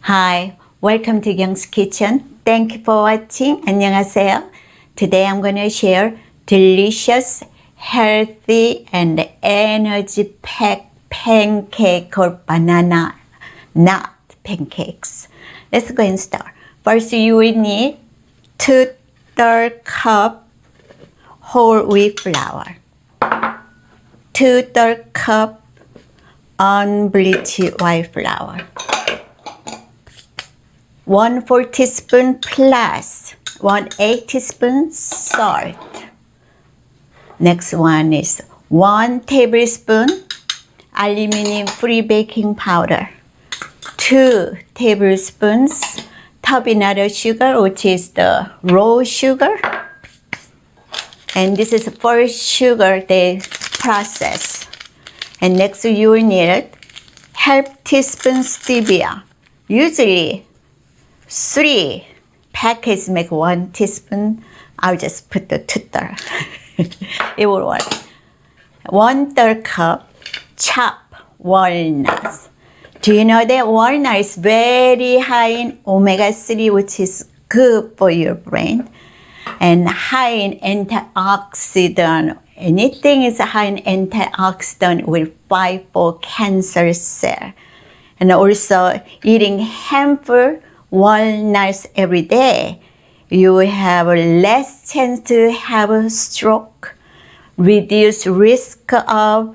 Hi, welcome to Kyong's Kitchen. Thank you for watching. 안녕하세요. Today I'm going to share delicious, healthy, and energy-packed pancake called banana nut pancakes. Let's go and start. First, you will need 2/3 cup whole wheat flour, 2/3 cup unbleached white flour, 1/4 teaspoon plus 1/8 teaspoon salt. Next one is 1 tablespoon aluminum-free baking powder, 2 tablespoons turbinado sugar, which is the raw sugar, and this is the first sugar they process. And next you will need 1/2 teaspoon stevia. Usually 3 packets make 1 teaspoon. I'll just put the 2/3. It will work. 1/3 cup chopped walnuts. Do you know that walnut is very high in omega-3, which is good for your brain, and high in antioxidant. Anything is high in antioxidant will fight for cancer cell. And also eating handful walnuts every day, you will have less chance to have a stroke, reduce risk of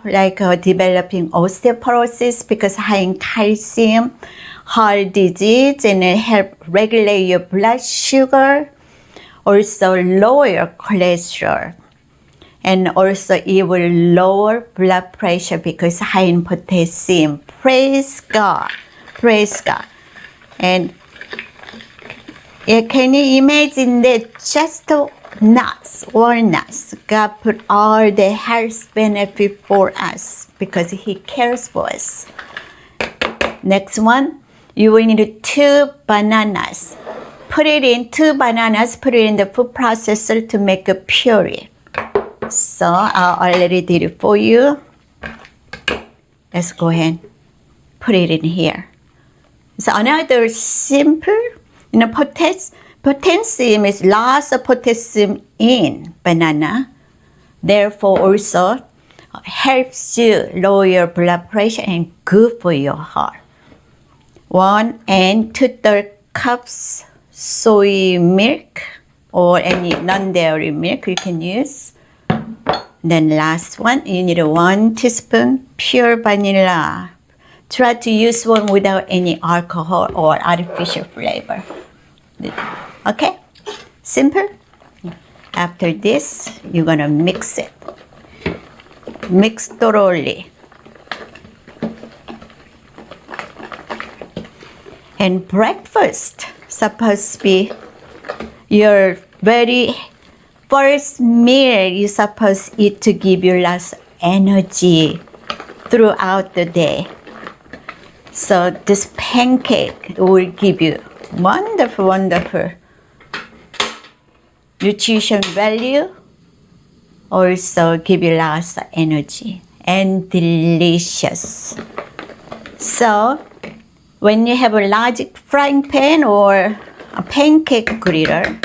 developing osteoporosis because high in calcium, heart disease, and help regulate your blood sugar, also lower your cholesterol, and also it will lower blood pressure because high in potassium. Praise God, praise God. And yeah, can you imagine that just nuts, walnuts, God put all the health benefit for us because He cares for us. Next one, you will need 2 bananas. Put it in 2 bananas, put it in the food processor to make a puree. So I already did it for you. Let's go ahead and put it in here. So another simple, potassium is lots of potassium in banana. Therefore, also helps you lower your blood pressure and good for your heart. 1 and 2/3 cups soy milk or any non-dairy milk you can use. Then last one, you need 1 teaspoon pure vanilla. Try to use one without any alcohol or artificial flavor. Okay? Simple? After this, you're gonna mix it. Mix thoroughly. And breakfast supposed to be your very first meal you're supposed to eat to give you lots of energy throughout the day. So this pancake will give you wonderful, wonderful nutrition value, also give you lots of energy and delicious. So when you have a large frying pan or a pancake griddle,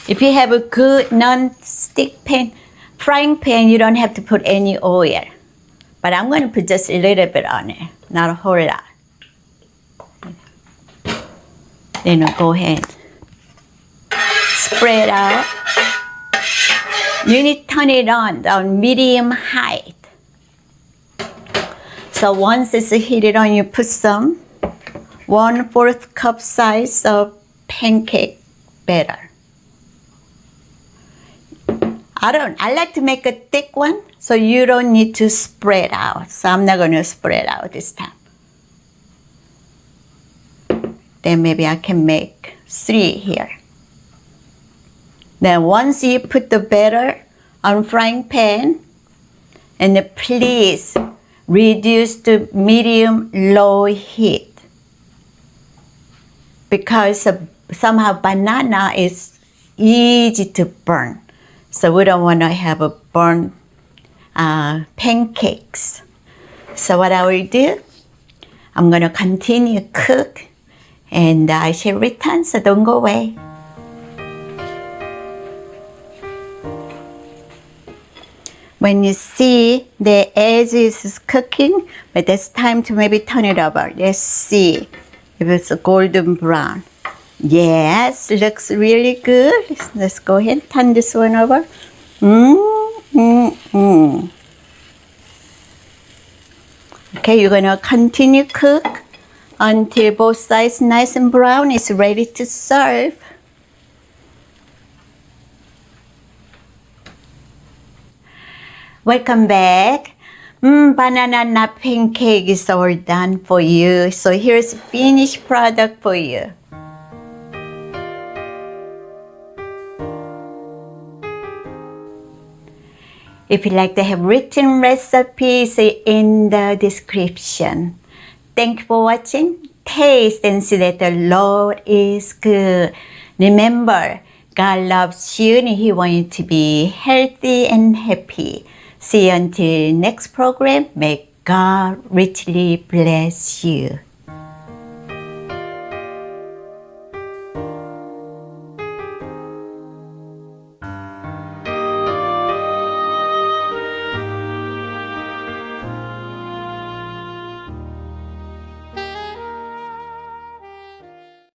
if you have a good non-stick pan, frying pan, you don't have to put any oil. But I'm going to put just a little bit on it, not a whole lot. Then I'll go ahead, spread out. You need to turn it on medium height. So once it's heated on, you put some 1/4 cup size of pancake batter. I like to make a thick one, so you don't need to spread out. So I'm not going to spread out this time. Then maybe I can make 3 here. Then once you put the batter on frying pan, and please reduce to medium-low heat because somehow banana is easy to burn. So we don't want to have a burnt pancakes. So what I will do, I'm gonna continue cook and I shall return, so don't go away. When you see the edge is cooking, but it's time to maybe turn it over. Let's see if it's a golden brown. Yes, looks really good. Let's go ahead and turn this one over. Okay, you're gonna continue cook until both sides nice and brown. It's ready to serve. Welcome back. Banana nut pancake is all done for you. So here's the finished product for you. If you like to have written recipes in the description. Thank you for watching. Taste and see that the Lord is good. Remember, God loves you and He wants you to be healthy and happy. See you until next program. May God richly bless you.